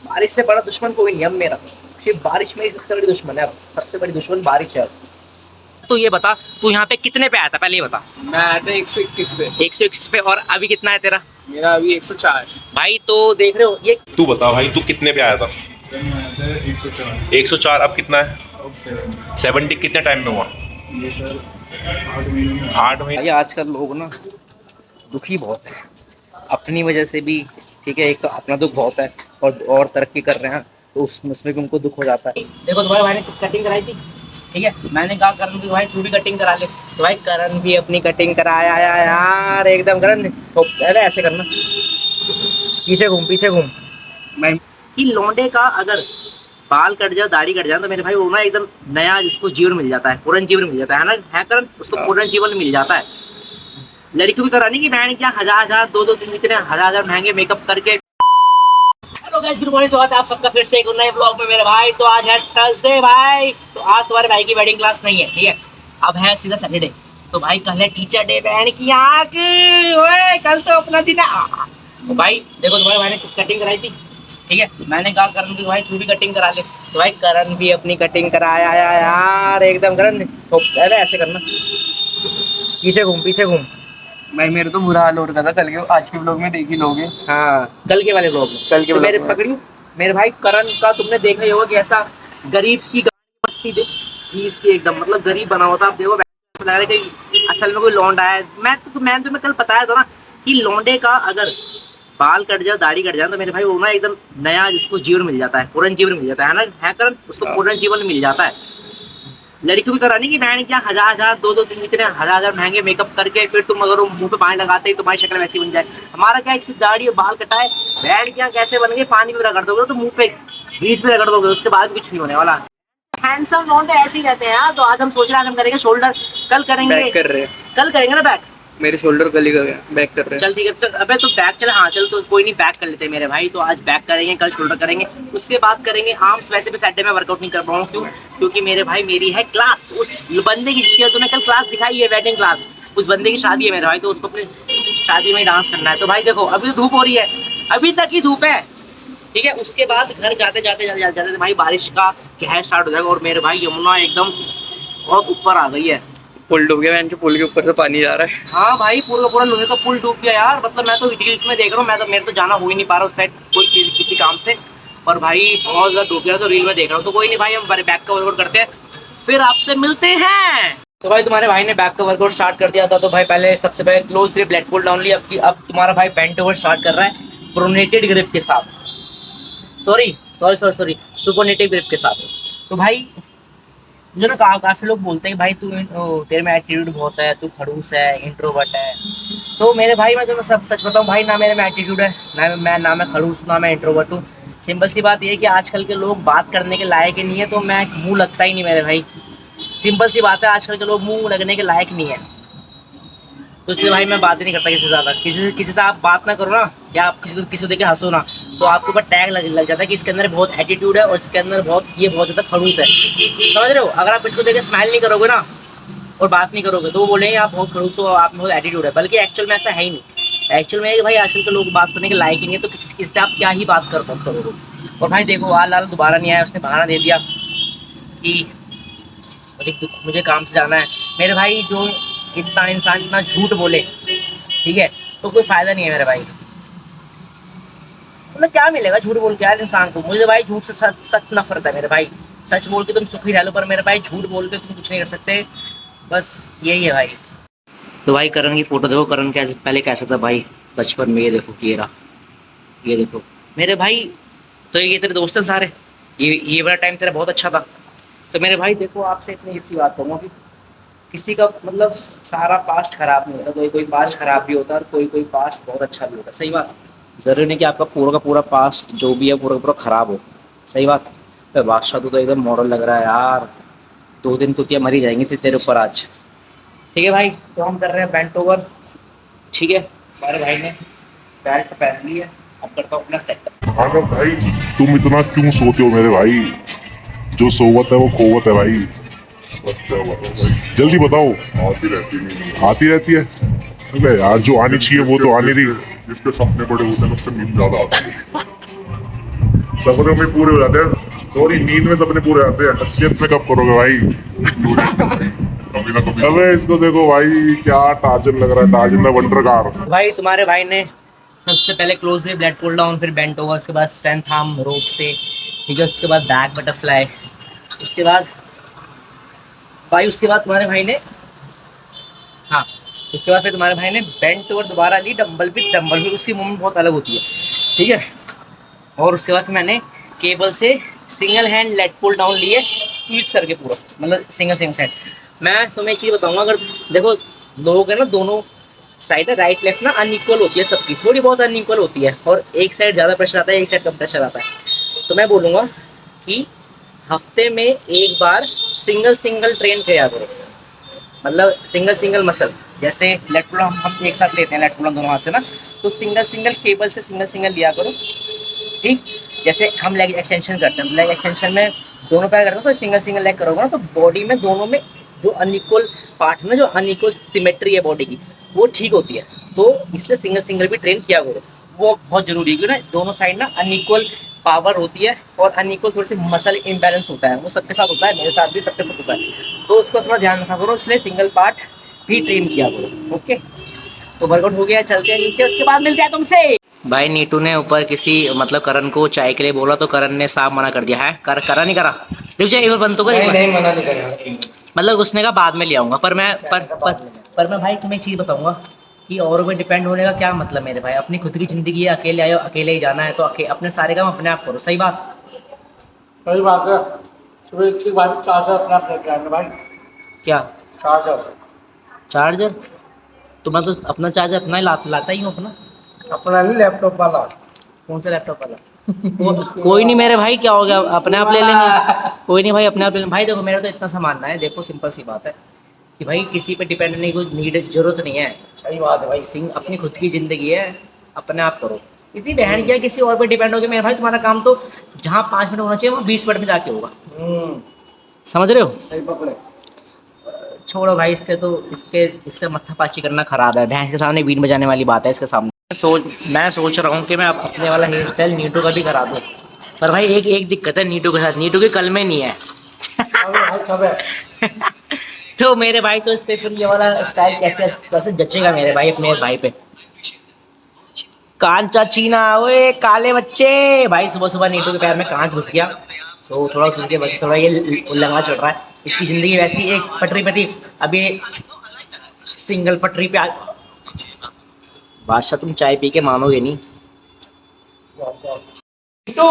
बारिश से बड़ा दुश्मन कोई नहीं अब मेरा, सिर्फ बारिश मेरी सबसे बड़ी दुश्मन है अब, सबसे बड़ी दुश्मन बारिश है। तो ये बता, तू यहाँ पे कितने पे आया था पहले ये बता। मैं आया था 121 पे। 121 पे, और अभी कितना है तेरा? मेरा अभी 104। भाई तो देख रहे हो ये। तू बता भाई, तू कितने पे आया था? 104। 104। अब कितना है? 70 कितने टाइम में हुआ? ये सर 8 महीने। भाई आजकल लोग ना दुखी बहुत है अपनी वजह से भी, ठीक है, एक तो अपना दुख बहुत है और तरक्की कर रहे हैं तो उसमें भी उनको दुख हो जाता है। देखो तुम्हारे भाई ने कटिंग कराई थी, ठीक है, मैंने कहा करण की भाई तू भी कटिंग करा ले, तो भाई करण भी अपनी कटिंग कराया यार एकदम। करण तो ऐसे करना, पीछे घूम मैं कि लौंडे का अगर बाल कट जाए दाढ़ी कट जाए तो मेरे भाई वो ना एकदम नया जिसको जीवन मिल जाता है, पूर्ण जीवन मिल जाता है ना, है करण, उसको पूर्ण जीवन मिल जाता है। लड़कियों की तरह नहीं कि मैंने क्या हजार दो तीन इतने हजार महंगे मेकअप करके। हेलो गाइस, गुड मॉर्निंग, स्वागत है आप सबका फिर से एक नए ब्लॉग में मेरे भाई। तो आज है थर्सडे भाई, तो आज तुम्हारे भाई की वेडिंग क्लास नहीं है, ठीक है, अब है सीधा सैटरडे। तो भाई कल है टीचर डे, बहन की आँख, ओए कल तो अपना दिन है। तो भाई देखो तुम्हारे भाई ने कटिंग कराई थी, ठीक है, मैंने कहा करण की भाई तू भी कटिंग करा ले, तो भाई करण भी अपनी कटिंग कराया यार एकदम। करण तो ऐसे करना, पीछे घूम भाई मेरे तो बुरा हाल हो रखा था कल के, आज के ब्लॉग में देख ही लोगे। हाँ, कल के वाले ब्लॉग में, कल के तो मेरे ब्लॉग में। पकड़ी मेरे भाई करण का तुमने देखा ही होगा कि ऐसा गरीब की मस्ती थी इसकी एकदम, मतलब गरीब बना हुआ था। अब देखो लग रहा है कि असल में कोई लौंडा है। मैं तुम्हें कल बताया था ना कि लौंडे का अगर बाल कट जाए दाढ़ी कट जाए तो मेरे भाई वो ना एकदम नया जिसको जीवन मिल जाता है, पूर्ण जीवन मिल जाता है ना, है करण, उसको पूर्ण जीवन मिल जाता है। लड़कियों की तरह नहीं कि मैंने क्या हजार दो तीन इतने हजार महंगे मेकअप करके फिर तुम अगर मुंह पे पानी लगाते ही तुम्हारी शक्ल वैसी बन जाए। हमारा क्या, एक दाढ़ी और बाल कटाए, बैंड क्या कैसे बन गए, पानी में रगड़ दोगे तो मुंह पे बीच में रगड़ दोगे, उसके बाद कुछ नहीं होने वाला। हैंडसम लौंडे ऐसे ही रहते हैं यार। तो आज हम सोच रहे हैं आज हम करेंगे शोल्डर, कल करेंगे बैक कर रहे हैं, कल करेंगे ना बैक। मेरे शोल्डर गली का गया, बैक कर रहे हैं। चल ठीक है, चल अबे तो बैक चल, हाँ चल, तो कोई नहीं बैक कर लेते मेरे भाई। तो आज बैक करेंगे, कल शोल्डर करेंगे, उसके बाद करेंगे आर्म्स। वैसे भी सैटरडे में वर्कआउट नहीं कर पाऊँ, क्यों? क्योंकि मेरे भाई मेरी है क्लास, उस बंदे की जिसकी तूने कल क्लास दिखाई है, वेडिंग क्लास, उस बंदे की शादी है मेरे भाई, तो उसको अपनी शादी में ही डांस करना है। तो भाई देखो अभी तो धूप हो रही है, अभी तक ही धूप है, ठीक है, उसके बाद घर जाते जाते भाई बारिश का कहर स्टार्ट हो जाएगा। और मेरे भाई यमुना एकदम बहुत ऊपर आ गई है, पुल डूब गया, पुल के ऊपर से पानी जा रहा है। हाँ भाई पूरा लोहे का पुल डूब गया यार। मतलब मैं तो रील्स में देख रहा हूँ, मैं तो मेरे तो जाना हो ही नहीं पा रहा उस साइड कोई किसी काम से, और भाई बहुत ज्यादा डूब गया, तो रील में देख रहा हूँ। तो कोई नहीं भाई, हम बैक का वर्कआउट करते हैं, फिर आपसे मिलते हैं। तो भाई तुम्हारे भाई ने बैक का वर्कआउट स्टार्ट कर दिया था। तो भाई पहले सबसे पहले close grip lat pull down लिया, अब तुम्हारा भाई बेंट ओवर स्टार्ट कर रहा है प्रोनेटेड ग्रिप के साथ, सॉरी सुपरनेटिव ग्रिप के साथ। तो भाई मुझे ना काफी लोग बोलते हैं कि भाई तू तेरे में एटीट्यूड बहुत है, तू खड़ूस है, इंट्रोवर्ट है। तो मेरे भाई मैं तुम्हें सब सच बताऊं भाई, ना मेरे में एटीट्यूड है, ना मैं खड़ूस, ना मैं इंट्रोवर्ट हूँ। सिंपल सी बात ये है कि आजकल के लोग बात करने के लायक ही नहीं है, तो मैं मुंह लगता ही नहीं मेरे भाई। सिंपल सी बात है, आजकल के लोग मुंह लगने के लायक नहीं है, तो इसलिए भाई मैं बात ही नहीं करता किसी से ज़्यादा। किसी से आप बात ना करो ना, या आप किसी को देख के हंसो ना, तो आपके ऊपर टैग लग जाता है कि इसके अंदर बहुत एटीट्यूड है और इसके अंदर बहुत ज़्यादा खड़ूस है। समझ रहे हो? अगर आप किसी को देख के स्माइल नहीं करोगे ना और बात नहीं करोगे तो वो बोलेंगे आप बहुत खड़ूस हो, आप में बहुत एटीट्यूड है, बल्कि एक्चुअल में ऐसा है ही नहीं। एक्चुअल में भाई आजकल के लोग बात करने के लायक ही नहीं है, तो किसी से आप क्या ही बात करोगे। और भाई देखो लाल दोबारा नहीं आया, उसने बहाना दे दिया कि मुझे काम से जाना है। मेरे भाई जो इंसान इतना झूठ बोले, ठीक है, तो कोई फायदा नहीं है मेरे भाई। मतलब क्या मिलेगा झूठ बोल के यार इंसान को? मुझे भाई झूठ से सख्त नफरत है मेरे भाई। सच बोल के तुम सुखी रह लो, पर मेरे भाई झूठ बोल के तुम कुछ नहीं कर सकते, बस यही है भाई। तो भाई करण की फोटो देखो, करण कैसे पहले कैसा था भाई बचपन में, ये देखो ये देखो मेरे भाई। तो ये तेरे दोस्त हैं सारे, ये वाला टाइम तेरा बहुत अच्छा था। तो मेरे भाई देखो आपसे इतनी इसी बात करूँगा कि किसी का मतलब सारा पास्ट खराब नहीं होता, कोई पास्ट खराब भी होता है और कोई पास्ट बहुत अच्छा भी होता है। सही बात, जरूरी नहीं कि आपका पूरा का पूरा पास्ट जो भी है पूरा खराब हो। सही बात। तो बादशाह तो एकदम मॉडल लग रहा है यार, 2 दिन तो क्या मरी जाएंगी तेरे ऊपर आज। ठीक है भाई, तो हम कर रहे हैं बेंट ओवर, ठीक है, हमारे भाई ने बेल्ट पहन ली है, अब करता हूँ अपना सेट। हाँ भाई, तुम इतना क्यों सोते हो मेरे भाई? जो सोवत है वो खोवत है भाई। जल्दी बताओ। आती रहती है। अबे यार जो आनी चाहिए वो तो आनी रही। जिसके सपने बड़े होते हैं उससे नींद ज्यादा आती है। सपने में पूरे हो जाते हैं, सॉरी नींद में सपने पूरे हो जाते हैं, असलियत में कब करोगे भाई? कभी ना कभी। अबे इसको देखो भाई, क्या टार्जन लग रहा है, टार्जन में वंडर कार। भाई तुम्हारे भाई ने सबसे पहले क्लोजली ब्लेड पुल डाउन, फिर बेंट ओवर, उसके बाद स्ट्रेंथ आर्म रोप से, ठीक है, उसके बाद बैक बटरफ्लाई, उसके बाद भाई तुम्हारे भाई ने, हाँ, उसके बाद फिर तुम्हारे भाई ने बेंट ओवर दोबारा ली, डंबल भी, उसकी मूवमेंट बहुत अलग होती है, ठीक है। और उसके बाद फिर मैंने केबल से single hand lat pull down लिए, स्क्वीज करके पूरा, मतलब सिंगल सेट। मैं तुम्हें एक चीज़ बताऊंगा, अगर देखो लोग है ना, दोनों साइड है, राइट लेफ्ट ना अनइक्वल होती है सबकी, थोड़ी बहुत अनइक्वल होती है, और एक साइड ज़्यादा प्रेशर आता है, एक साइड कम प्रेशर आता है। तो मैं बोलूँगा कि हफ्ते में एक बार सिंगल ट्रेन किया करो, मतलब सिंगल मसल, जैसे लेट पुल हम एक साथ लेते हैं, लेट पुल दोनों हाथ से ना, तो सिंगल केबल से सिंगल लिया करो, ठीक। जैसे हम लेग एक्सटेंशन करते हैं, लेग एक्सटेंशन में दोनों पैर करते हैं, तो सिंगल लेग करोगे ना, तो बॉडी में दोनों में जो अनइक्वल पार्ट है ना, जो अनइक्वल सिमेट्री है बॉडी की, वो ठीक होती है। तो इसलिए सिंगल भी ट्रेन किया करो, वो बहुत जरूरी है, क्योंकि ना दोनों साइड ना अनइक्वल पावर होती है, और अनइक्वल थोड़ी सी मसल इम्बैलेंस होता है, वो सबके साथ होता है, मेरे साथ भी, सबके साथ होता है। तो उसको थोड़ा ध्यान रखा करो, इसलिए सिंगल पार्ट भी ट्रेन किया करो, ओके। तो वर्कआउट हो गया, चलते हैं नीचे, उसके बाद मिलते हैं तुमसे। भाई नीटू ने ऊपर किसी मतलब करण को चाय के लिए बोला, तो करण ने साफ मना कर दिया है, करा नहीं करा, एक बार बंद तो कर, नहीं मना नहीं करेगा, मतलब उसने कहा बाद में ले आऊंगा, पर मैं भाई तुम्हें एक चीज़ बताऊंगा कि औरों पे डिपेंड होने का क्या मतलब मेरे भाई, अपनी खुद की जिंदगी है, अकेले आए हो, अकेले ही जाना है, तो अपने सारे काम अपने आप करो, सही बात है। सुबह इसके बाद चार्जर अपने आप लेके आएंगे भाई। क्या? चार्जर तो मैं तो अपना चार्जर अपना ही लाता ही हूँ अपना। अपना नहीं, लैपटॉप वाला। कौन सा लैपटॉप वाला? कोई नहीं मेरे भाई, क्या हो गया, अपने आप ले लेंगे, कोई नहीं भाई, अपने आप ले लेंगे भाई। देखो मेरा तो इतना सा मानना है, देखो सिंपल सी बात है कि भाई किसी पे डिपेंड नहीं, कोई नीड जरूरत नहीं है, सही बात है भाई। सिंह अपनी खुद की जिंदगी है, अपने आप करो, किसी बहन की या किसी और पे डिपेंड हो गया मेरे भाई, तुम्हारा काम तो जहाँ 5 मिनट होना चाहिए वहाँ 20 मिनट में जाके होगा, समझ रहे हो? सही पकड़े। छोड़ो भाई, इससे तो इसका मत्थापाची करना खराब है, भैंस के सामने बीन बजाने वाली बात है इसके सामने। मैं सोच रहा हूँ कि मैं अपने वाला हेयर स्टाइल नीटू का भी करा दूँ, पर भाई एक दिक्कत है नीटू के साथ, नीटू के कल में नहीं है। सब है। तो मेरे भाई तो इस पे फिर ये वाला स्टाइल कैसे जचेगा मेरे भाई, अपने भाई पे। कांचा चीना, ओए काले बच्चे, भाई सुबह सुबह नीटू के पैर में कांच घुस गया, तो थोड़ा सुन के बस थोड़ा ये लंगा चल रहा है, इसकी जिंदगी वैसी एक पटरी पे थी, अभी सिंगल पटरी पे बादशाह तुम चाय पी के मानोगे नहीं। नीटू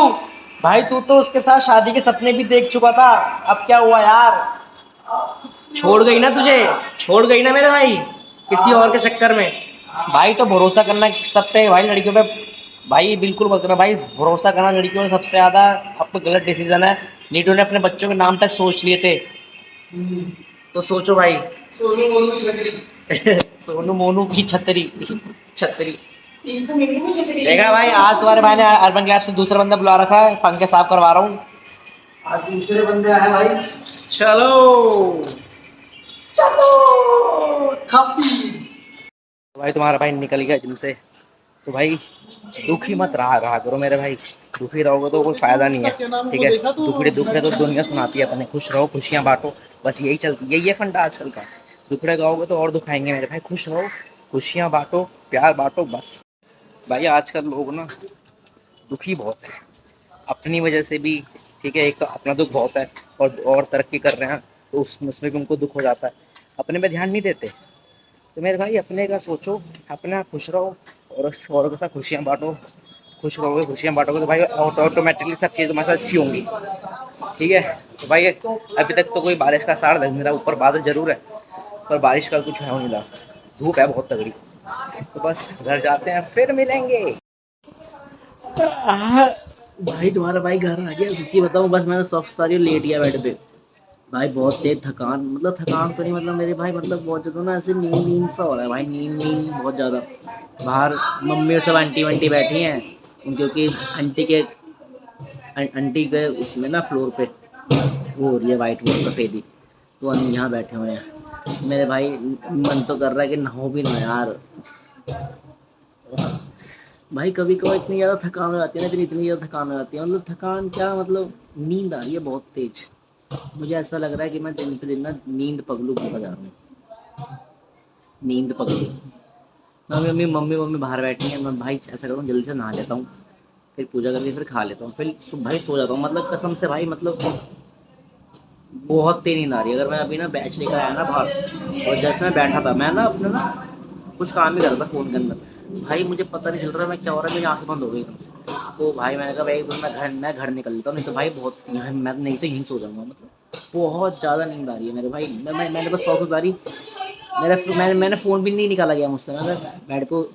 भाई, तू तो उसके साथ शादी के सपने भी देख चुका था, अब क्या हुआ यार? छोड़ गई ना तुझे, छोड़ गई ना मेरे भाई, किसी और के चक्कर में। भाई तो भरोसा करना सब पे भाई, लड़कियों पे भाई बिल्कुल मत करना भाई, भरोसा करना लड़कियों में सबसे ज़्यादा आपको गलत डिसीजन है। नीटू ने अपने बच्चों के नाम तक सोच लिए थे, तो सोचो भाई। सोनू मोनू की छतरी। सोनू मोनू की छतरी देखा भाई, आज तुम्हारे भाई ने अर्बन क्लैब से दूसरा बंदा बुला रखा है, पंखे साफ करवा रहा हूँ, आज दूसरे बंदे आए भाई। चलो काफी भाई तुम्हारा भाई निकल गया जिनसे, तो भाई दुखी मत रहा करो मेरे भाई, दुखी रहोगे तो कोई फायदा नहीं है, ठीक है। दुख रहे तो दुनिया सुनाती है अपने, खुश रहो, खुशियाँ बांटो, बस यही चलती, यही है फंडा आजकल का। दुखड़े गाओगे तो और दुखाएंगे मेरे भाई, खुश रहो, खुशियाँ बांटो, प्यार बांटो, बस। भाई आजकल लोग ना दुखी बहुत है, अपनी वजह से भी, ठीक है, एक तो अपना दुख बहुत है, और तरक्की कर रहे हैं तो उसमें भी उनको दुख हो जाता है, अपने पे ध्यान नहीं देते। तो मेरे भाई अपने का सोचो, अपने आप खुश रहो, और औरों के साथ खुशियाँ बांटो, खुश रहोगे, खुशियाँ बांटोगे तो भाई ऑटोमेटिकली सब चीज़ तुम्हारे साथ अच्छी होंगी, ठीक है। तो भाई अभी तक तो कोई बारिश का साड़ लग नहीं रहा, ऊपर बादल जरूर है पर बारिश का कुछ हो नहीं रहा, धूप है बहुत तगड़ी। तो बस घर जाते हैं, फिर मिलेंगे। भाई तुम्हारा भाई घर आ गया, सच्ची बताऊँ, बस मैंने सॉक्स उतारी लेट गया बेड पे भाई, बहुत तेज थकान, मतलब थकान तो नहीं, मतलब मेरे भाई मतलब बहुत ज़्यादा ना ऐसे नींद सा हो रहा है भाई, नींद बहुत ज़्यादा। बाहर मम्मी और सब आंटी वंटी बैठी हैं, क्योंकि आंटी के उसमें ना फ्लोर पे वो हो रही है वाइट वो सफ़ेदी, तो हम यहाँ बैठे हुए हैं। मेरे भाई मन तो कर रहा है कि नहाओ भी ना यार, भाई कभी कभार इतनी ज़्यादा थकान हो जाती है ना, फिर इतनी ज़्यादा थकान हो जाती है, मतलब थकान क्या, मतलब नींद आ रही है बहुत तेज। मुझे ऐसा लग रहा है कि मैं दिन पे दिन ना नींद पगलू बनता जा रहा हूँ, नींद पगलू। मम्मी मम्मी मम्मी मम्मी बाहर बैठी हैं, मैं भाई ऐसा करूँ जल्दी से नहा लेता हूँ, फिर पूजा करके फिर खा लेता हूँ, फिर भाई सो जाता हूँ, मतलब कसम से भाई, मतलब बहुत तेज नींद आ रही है। अगर मैं अभी ना बैच लेकर आया ना बाहर, और जैसे मैं बैठा था, मैं ना अपना ना कुछ काम ही कर रहा था फ़ोन के अंदर, भाई मुझे पता नहीं चल रहा मैं क्या हो रहा है, मेरी आंखें बंद हो गई एकदम से। तो भाई मैंने कहा भाई मैं घर निकल लेता हूँ, नहीं तो भाई बहुत यहाँ मैं नहीं तो यहीं सो जाऊँगा, मतलब बहुत ज़्यादा नींद आ रही है मेरे भाई। मैंने बस सौ बारी मैंने फ़ोन भी नहीं निकाला गया मुझसे, मैं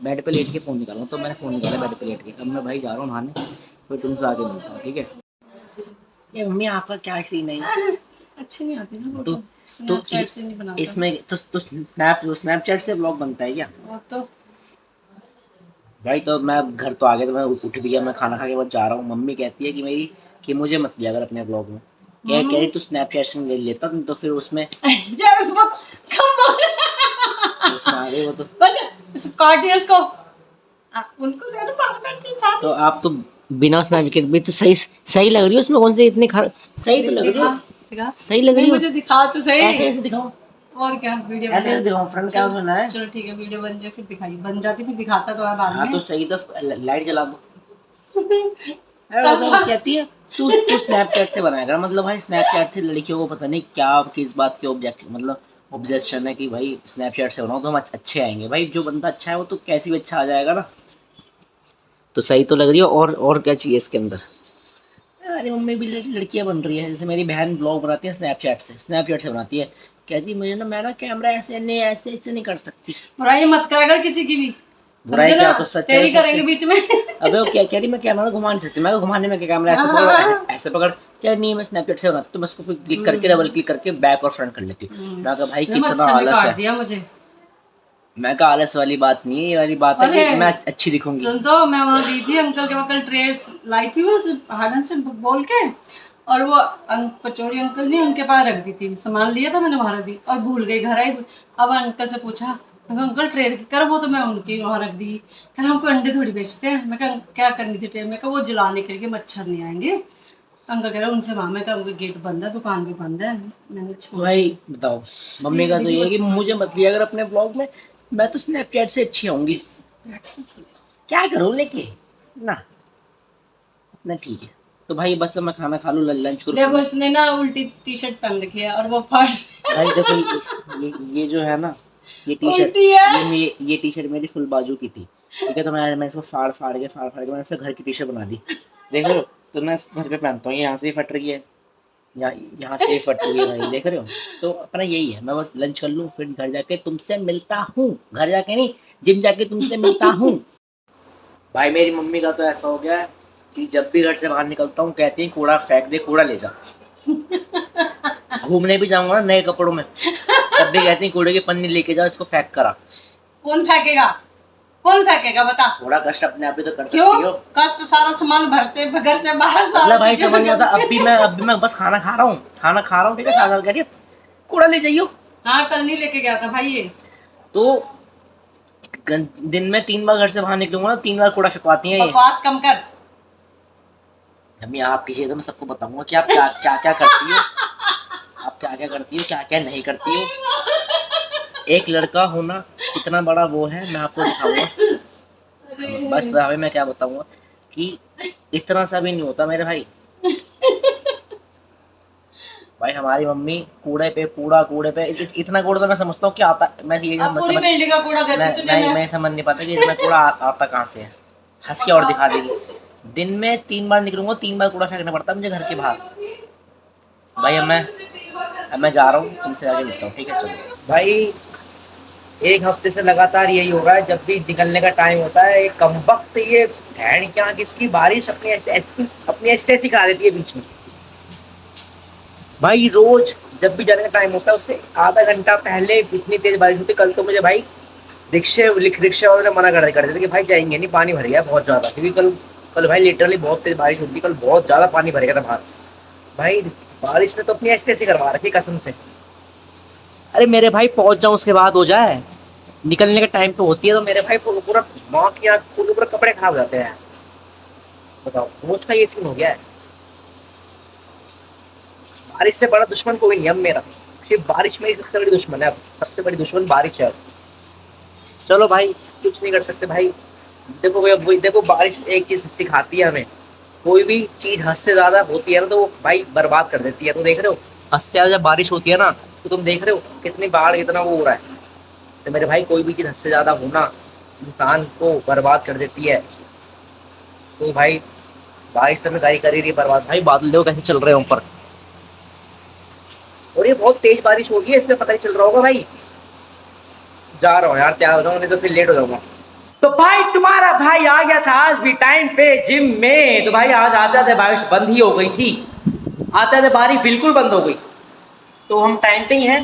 बेड पे लेट के फ़ोन निकाला, तो मैंने फ़ोन निकाला बेड पे लेट के। अब मैं भाई जा रहा हूँ नहाने, फिर तुमसे आगे मिलता हूँ, ठीक है। ये मम्मी आपका क्या सीन है? अच्छी नहीं आती ना तो फोटो, स्नैपचैट से नहीं बनाता इसमें तो स्नैपचैट से ब्लॉग बनता है क्या? वो तो। भाई तो मैं घर तो आ गया, तो मैं उठ भी गया, मैं खाना खा के बस जा रहा हूँ। मम्मी कहती है कि मेरी कि मुझे मत लिया अगर अपने ब्लॉग में, कह रही तू स्नैपचैट से ले लेता तो फिर उसमें उसमें आ गई वो तो। कार्डियस को उनको दे दो बाहर बैठे साथ। तो आप तो बिना स्नैपचैट भी तो सही सही लग रही हो उसमें, कौन से इतनी सही तो लग रही हो, दिखा सही लग रही नहीं, हो। मुझे दिखा तो सही। ऐसे ऐसे दिखाओ, और क्या वीडियो ऐसे ऐसे बन दिखाओ, फ्रंट कैमरा में ना है। चलो ठीक है, वीडियो बन जाए फिर दिखाई, बन जाती फिर दिखाता तो है बाद हाँ में। तो सही, तो लाइट जला दो। अरे वो कहती है तू स्नैपचैट से बनाएगा, मतलब भाई स्नैपचैट से लड़कियों को पता नहीं क्या किस बात के ऑब्जेक्ट, मतलब ऑब्जेक्शन है कि भाई स्नैपचैट से बनाओ तो हम अच्छे आएंगे। भाई जो बंदा अच्छा है वो तो कैसी भी अच्छा आ जाएगा ना। तो सही तो लग रही है, और क्या चाहिए इसके अंदर। अरे मम्मी भी लड़कियां बन रही है, जैसे मेरी बहन ब्लॉग बनाती है स्नैपचैट से बनाती है, कहती मुझे ना मैं ना कैमरा ऐसे नहीं कर सकती। बुराई मत कर अगर किसी की भी, बुराई समझे क्या, ना, तो सच है, तेरी तो सच करेंगे है। बीच में। अबे वो क्या कह रही, मैं कैमरा घुमा नहीं सकती, मैं घुमाने में क्या, कैमरा ऐसे पकड़ ऐसे पकड़, क्या नहीं मैं स्नैपचैट से बनाती, तो मैं उसको फिर क्लिक करके डबल क्लिक करके बैक और फ्रंट कर लेती हूँ। मैं कहा भाई कितना मच्छर ने आलस काट है। दिया मुझे। मैं कहा आलस वाली बात नहीं है, ये वाली बात है अरे कि मैं अच्छी दिखूंगी। सुन, तो मैं वहाँ गई थी अंकल के वहाँ, कल ट्रे लाई थी वो हार्डन से बोल के, और वो पचौरी अंकल ने उनके पास रख दी थी, सामान लिया था मैंने वहाँ रख दी और भूल गई, घर आई। अब अंकल से पूछा, अंकल ट्रे कर, वो तो मैं उनकी वहाँ रख दी। कल हमको अंडे थोड़ी बेचते हैं। मैं कहा क्या करनी थी ट्रे में, कहा वो जलाने करके मच्छर नहीं आएंगे। अंकल कह रहे उनसे वहाँ, मैं कहा गेट बंद है, दुकान भी बंद है, मैंने छोड़। भाई बताओ, मम्मी का तो ये है कि मुझे मत लिया अगर अपने ब्लॉग में, मैं तो स्नैपचैट से अच्छी होंगी। क्या करूँ लेके ना, ना ठीक है। तो भाई बस अब मैं खाना खा लूँ, लंच करूँ। देखो इसने ना उल्टी टी शर्ट पहन रखी है और वो फट। भाई देखो ये जो है ना, ये टी शर्ट, उल्टी है। ये टी शर्ट मेरी फुल बाजू की थी, ठीक है। तो मैं इसको फाड़ के मैंने इससे घर की टी शर्ट बना दी, देख रहे हो। तो मैं घर पे पहनता हूँ, यहाँ से ही फट रही है, यहाँ से ही फट रही है भाई, देख रहे हो। तो अपना यही है, मैं बस लंच कर लूँ फिर घर जाके तुमसे मिलता हूँ, घर जाके नहीं, जिम जाके तुमसे मिलता हूँ। भाई मेरी मम्मी का तो ऐसा हो गया है कि जब भी घर से बाहर निकलता हूँ कहती है कूड़ा फेंक दे, कूड़ा ले जा। घूमने भी जाऊंगा ना नए कपड़ों में, तब भी कहती है कूड़े की पन्नी लेके जाओ, इसको फेंक करा। कौन फेंकेगा, कौन फेंकेगा बता। थोड़ा कष्ट अपने आप भी तो कर सकती क्यों हो। कष्ट, सारा सामान घर से बाहर सारा मतलब भाई चीजें समझ नहीं आता, अब भी मैं बस खाना खा रहा हूँ, ठीक है। सागर कह रही है कूड़ा ले जाइयो। हाँ कल नहीं लेके गया था भाई ये। तो दिन में 3 बार घर से बाहर निकलूंगा ना, 3 बार कूड़ा फेंकवाती है ये। बकवास कम कर। अम्मी आपकी चीज़ तो मैं सबको बताऊंगा कि आप क्या क्या करती हो, आप क्या क्या करती हो, क्या क्या नहीं करती हो। एक लड़का होना कितना बड़ा वो है मैं आपको दिखाऊंगा। बस भाई मैं क्या बताऊंगा कि इतना सा भी नहीं होता मेरे भाई। भाई हमारी मम्मी कूड़े पे इतना कूड़ा तो मैं समझता हूँ कि आता, मैं ये पूरी बिल्डिंग का कूड़ा देती तुझे। मैं समझ नहीं पाता कि इतना कूड़ा आता कहाँ से है। हंस के और दिखा देगी। दिन में 3 बार निकलूंगा, 3 बार कूड़ा फेंकना पड़ता है मुझे घर के बाहर। भाई अब मैं जा रहा हूँ, तुमसे आगे मिलता हूँ, ठीक है। चलो भाई, 1 हफ्ते से लगातार यही हो रहा है, जब भी निकलने का टाइम होता है एक कम वक्त ये भैन क्या किसकी बारिश अपनी ऐसे सिखा देती है बीच में। भाई रोज जब भी जाने का टाइम होता है उससे आधा घंटा पहले इतनी तेज बारिश होती है। कल तो मुझे भाई रिक्शे वालों ने मना कर देते कि भाई जाएंगे नहीं, पानी भर गया बहुत ज़्यादा। क्योंकि कल भाई लिटरली बहुत तेज बारिश होती, कल बहुत ज़्यादा पानी भर गया था बाहर। भाई बारिश ने तो अपनी ऐसी करवा रखी कसम से। अरे मेरे भाई पहुंच जाऊं उसके बाद हो जाए, निकलने के टाइम पे होती है तो मेरे भाई पूरा माँ की यार पूरे कपड़े खराब हो जाते हैं। बताओ रोज का ये सीन हो गया है। बारिश से बड़ा दुश्मन कोई नहीं अब मेरा, सिर्फ बारिश मेरी सबसे बड़ी दुश्मन है। अब सबसे बड़ी दुश्मन बारिश है। चलो भाई कुछ नहीं कर सकते भाई। देखो भाई, अब देखो बारिश एक चीज सिखाती है हमें, कोई भी चीज हद से ज्यादा होती है ना तो वो भाई बर्बाद कर देती है। तो देख रहे हो हद से ज्यादा जब बारिश होती है ना तो तुम देख रहे हो कितनी बाढ़ कितना वो हो रहा है। तो मेरे भाई कोई भी चीज हद से ज्यादा होना इंसान को बर्बाद कर देती है। तो भाई बारिश तो गाड़ी कर ही रही है बर्बाद। भाई बादल देखो कैसे चल रहे हैं ऊपर, और ये बहुत तेज बारिश हो गई है इसलिए पता नहीं चल रहा होगा। भाई जा रहा हूँ यार, तैयार हो जाऊँ नहीं तो फिर लेट हो जाऊंगा। तो भाई तुम्हारा भाई आ गया था आज भी टाइम पे जिम में। तो भाई आज आते आते बारिश बंद ही हो गई थी, आते आते बारिश बिल्कुल बंद हो गई। तो हम टाइम पे ही हैं,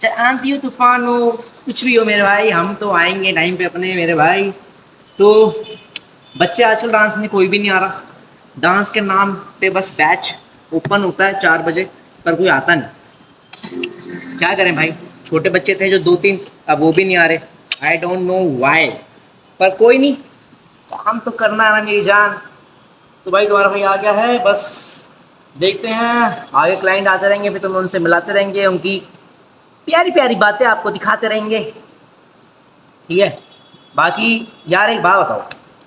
चाहे आंधी हो तूफान हो कुछ भी हो मेरे भाई, हम तो आएंगे टाइम पे अपने मेरे भाई। तो बच्चे आजकल डांस में कोई भी नहीं आ रहा, डांस के नाम पे बस बैच ओपन होता है 4 बजे पर कोई आता नहीं। क्या करें भाई, छोटे बच्चे थे जो 2-3 अब वो भी नहीं आ रहे। आई डोंट नो वाई, पर कोई नहीं, काम तो करना है ना मेरी जान। तो भाई तुम्हारा भाई आ गया है, बस देखते हैं आगे क्लाइंट आते रहेंगे फिर तुम उनसे मिलाते रहेंगे, उनकी प्यारी प्यारी बातें आपको दिखाते रहेंगे, ठीक है। बाकी यार एक बात बताओ,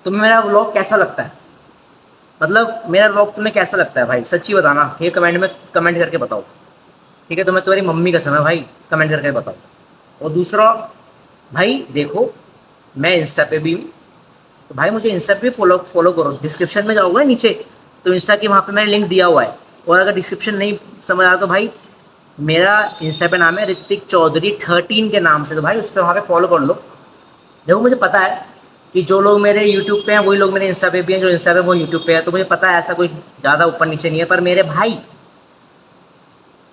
तुम्हें मेरा व्लॉग कैसा लगता है? मतलब मेरा व्लॉग तुम्हें कैसा लगता है भाई, सच्ची बताना, ये कमेंट में कमेंट करके बताओ, ठीक है। तो मैं तुम्हारी मम्मी का समय भाई कमेंट करके बताओ। और दूसरा भाई देखो मैं इंस्टा पे भी हूँ, तो भाई मुझे इंस्टा पे फॉलो करो। डिस्क्रिप्शन में जाओगे नीचे तो इंस्टा के वहाँ पे मैंने लिंक दिया हुआ है। और अगर डिस्क्रिप्शन नहीं समझ आया तो भाई मेरा इंस्टा पे नाम है ऋतिक चौधरी 13 के नाम से, तो भाई उस पर वहाँ पे फॉलो कर लो। देखो मुझे पता है कि जो लोग मेरे यूट्यूब पे हैं वही लोग मेरे इंस्टा पे भी हैं, जो इंस्टा पे वो यूट्यूब पे है, तो मुझे पता है ऐसा कोई ज़्यादा ऊपर नीचे नहीं है। पर मेरे भाई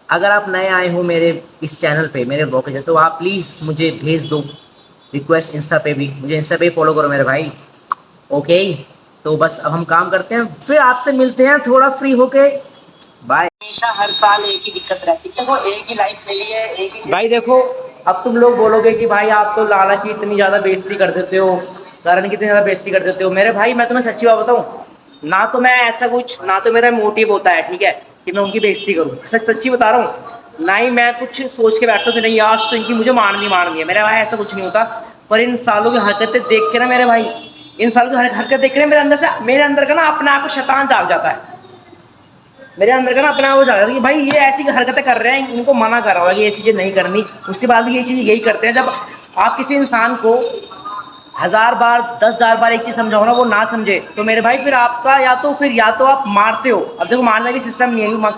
अगर आप नए आए हो मेरे इस चैनल पे मेरे ब्लॉग पे, तो आप प्लीज़ मुझे भेज दो रिक्वेस्ट इंस्टा पे भी, मुझे इंस्टा पे फॉलो करो मेरे भाई, ओके। तो बस अब हम काम करते हैं, फिर आपसे मिलते हैं थोड़ा फ्री होके, बाय। हमेशा हर साल एक ही दिक्कत रहती है, देखो एक ही लाइफ मिली है, एक ही भाई। देखो अब तुम लोग बोलोगे कि भाई आप तो लाला की इतनी ज़्यादा बेइज्जती कर देते हो, करण की इतनी ज़्यादा बेइज्जती कर देते हो। मेरे भाई मैं तुम्हें सच्ची बात बताऊँ, ना तो मैं ऐसा कुछ, ना तो मेरा मोटिव होता है, ठीक है, कि मैं उनकी बेइज्जती करूँ। सच्ची बता रहा हूँ, ना ही मैं कुछ सोच के बैठता हूँ कि नहीं आज तो इनकी मुझे मारनी है। मेरे भाई ऐसा कुछ नहीं होता। पर इन सालों की हरकतें देख के ना मेरे भाई, इन सालों की हरकत देख के मेरे अंदर का ना अपने आप को शैतान जाग जाता है। मेरे अंदर का ना अपने आप को जाग जाता है कि भाई ये ऐसी हरकतें कर रहे हैं, इनको मना कर रहा होगा कि ये चीज़ें नहीं करनी। उसके बाद भी ये चीज़ यही करते हैं। जब आप किसी इंसान को 1000 बार 10,000 बार एक चीज़ समझाओ ना, वो ना समझे, तो मेरे भाई फिर आपका या तो आप मारते हो। अब देखो मारना भी सिस्टम नहीं है,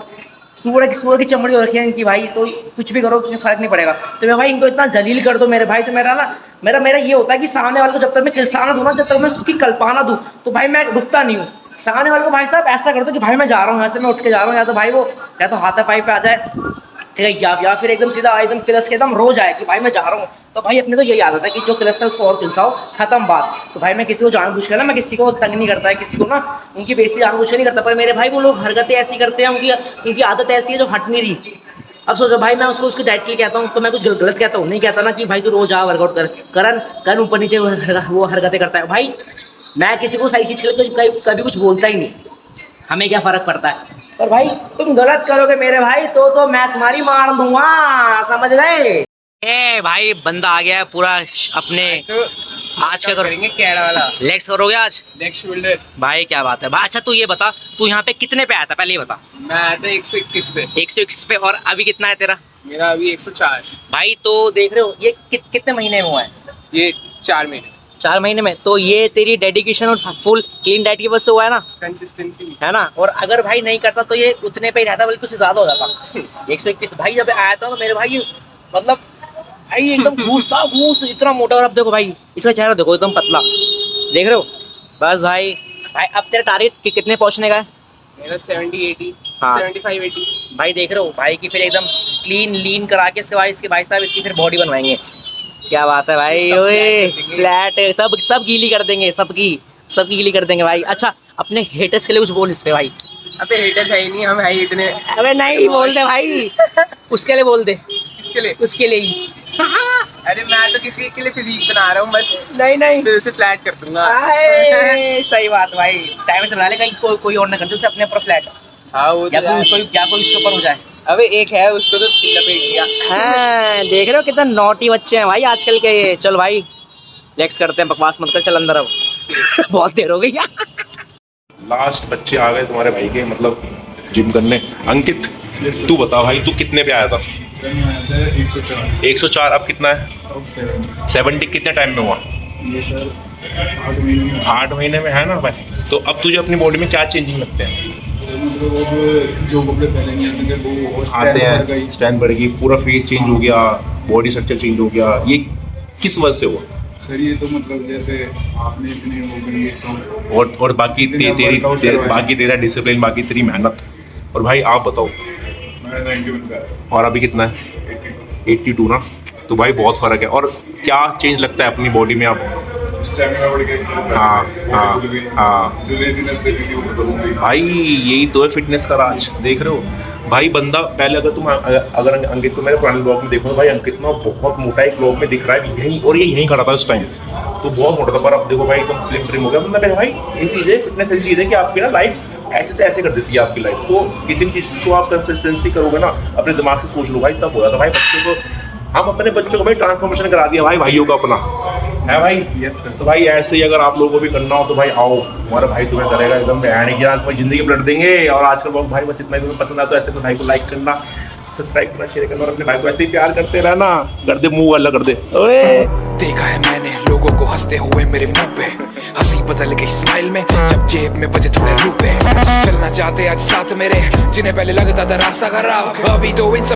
सूअर की चमड़ी हो रखी है इनकी भाई, तो कुछ भी करो कुछ फर्क नहीं पड़ेगा। तो मेरे भाई इनको इतना जलील कर दो मेरे भाई, तो मेरा ये होता है कि सामने वाले को जब तक मैं किलसा ना दूँ ना, जब तक मैं उसकी कल्पना दूँ, तो भाई मैं रुकता नहीं हूँ। सामने वाले को भाई साहब ऐसा कर दो कि भाई मैं जा रहा हूँ, ऐसे मैं उठ के जा रहा हूँ, या तो भाई वो या तो हाथापाई पे आ जाए, ठीक है, या फिर एकदम सीधा एकदम किलस के एकदम रो जाए कि भाई मैं जा रहा हूँ। तो भाई अपने तो यही आदत है कि जो किलसता है उसको और किलसाओ, खत्म बात। तो भाई मैं किसी को जानबूझ कर ना, मैं किसी को तंग नहीं करता है, किसी को ना उनकी बेइज्जती जानबूझ के नहीं करता। पर मेरे भाई वो लोग हरकतें ऐसी करते हैं, उनकी आदत ऐसी है जो हट नहीं रही। अब सोचो भाई मैं उसको डायरेक्टली कहता हूँ तो मैं कुछ गलत कहता हूँ, नहीं कहता ना कि भाई तू रोज आ वर्कआउट कर, करण ऊपर नीचे वो हरकतें करता है। भाई मैं किसी को सही चीज़ के लिए कभी कुछ बोलता ही नहीं, हमें क्या फ़र्क पड़ता है। पर भाई तुम गलत करोगे मेरे भाई तो मैं तुम्हारी मार दूंगा, समझ गए। ए भाई बंदा आ गया है पूरा अपने, तो आज क्या करोगे? कैड वाला लेग्स करोगे आज? Leg shoulder. भाई क्या बात है भाई। अच्छा तू ये बता, तू यहाँ पे कितने पे आया था पहले ये बता। मैं आया था 121 पे। 121 पे, और अभी कितना है तेरा? मेरा अभी 104। भाई तो देख रहे हो ये कितने महीने में हुआ है? ये 4 महीने। 4 महीने में। तो ये तेरी डेडिकेशन और फुल क्लीन डाइट की वजह से हुआ है ना, कंसिस्टेंसी है ना। और अगर भाई नहीं करता तो ये उतने पे ही रहता, बल्कि उससे ज्यादा हो जाता। 121 भाई जब आया था तो मेरे भाई मतलब भाई एकदम घूस इतना मोटा। और अब देखो भाई इसका चेहरा देखो एकदम पतला, देख रहे हो। बस भाई अब तेरा टारगेट कितने पहुंचने का है? मेरा 70-80 हाँ। 75-80। भाई देख रहे हो भाई की फिर एकदम क्लीन लीन करा के इसके भाई साहब इसकी फिर बॉडी बनवाएंगे। क्या बात है भाई, ओए फ्लैट सब गीली कर देंगे, सबकी गीली कर देंगे भाई। अच्छा अपने हेटर्स के लिए कुछ बोल इस पे भाई। अबे हेटर है ही नहीं, हम है ही इतने। अबे नहीं बोल दे भाई, उसके लिए बोल दे, इसके लिए उसके लिए ही अरे मैं तो किसी के लिए फिजिक बना रहा हूँ बस, नहीं नहीं फिर उसे फ्लैट कर दूंगा। आए, सही बात भाई, टाइम से बना ले, कहीं कोई और ना कर दे उसे अपने ऊपर फ्लैट, हाँ वो या तो कोई उसके ऊपर हो जाए। अबे एक है उसको तो लपेट दिया। हाँ देख रहे हो कितना नॉटी बच्चे हैं भाई आजकल के। चल भाई नेक्स्ट करते हैं, बकवास मत कर, चल अंदर अब बहुत देर हो गई। लास्ट बच्चे आ गए तुम्हारे भाई के, मतलब जिम करने। अंकित तू बता भाई, तू कितने पे आया था? 104। अब कितना है? 70। कितने टाइम में हुआ? ये सर 8 महीने में, है ना भाई? तो अब तुझे अपनी बॉडी में क्या चेंजिंग लगते हैं? मतलब जो कपड़े पहले नहीं आते थे वो आते हैं, स्ट्रेंथ बढ़ गई, पूरा फेस चेंज हो गया, बॉडी स्ट्रक्चर चेंज हो गया। ये किस वजह से हुआ? सर ये तो मतलब जैसे आपने इतने वो करिए तो और बाकी बाकी तेरा डिसिप्लिन, बाकी तेरी मेहनत। और भाई आप बताओ, मैं 91 का है। और अभी कितना है? 82 ना? तो भाई बहुत फर्क है। और क्या चेंज लगता है अपनी बॉडी में अब? स्टैमिना बढ़ गया, हाँ। जो लेजीनेस रहती थी वो खत्म हो गई। भाई यही तो है फिटनेस का राज, देख रहे हो भाई। बंदा पहले अगर अंकित को मेरे पुराने ब्लॉग में देखो भाई, अंकित ना बहुत मोटा एक ब्लॉग में दिख रहा है यहीं, और ये यहीं खड़ा था उस टाइम, तो बहुत मोटा था। पर अब देखो भाई एकदम स्लिम ट्रिम हो गया। मतलब भाई ये चीज़ है, फिटनेस ऐसी चीज़ है कि आपकी ना लाइफ ऐसे से ऐसे कर देती है आपकी लाइफ। तो किसी भी चीज़ को आप कंसिस्टेंसी करोगे ना, अपने दिमाग से सोच लो भाई, तब हो जाता। भाई बच्चों को, हम अपने बच्चों को भाई ट्रांसफॉर्मेशन करा दिया भाई, भाइयों का अपना है भाई। Yes sir. तो भाई ऐसे ही अगर आप लोगों को भी करना हो तो भाई आओ, हमारा भाई तुम्हें करेगा एकदम बयान की तुम्हारी जिंदगी पलट देंगे। और आज का ब्लॉग भाई बस इतना ही, तुम्हें पसंद आता है ऐसे तो भाई को लाइक करना, सब्सक्राइब करना, शेयर करना, और अपने भाई को ऐसे ही प्यार करते रहना। कर दे मुंह वाला कर दे। ओए देखा है मैंने लोगों को हंसते हुए मेरे मुंह पे, हंसी बदल गई स्माइल में जब जेब में बजे थोड़े रुपए। चलना चाहते आज साथ मेरे, जिन्हें पहले लगता था रास्ता खराब, अभी तो इन सब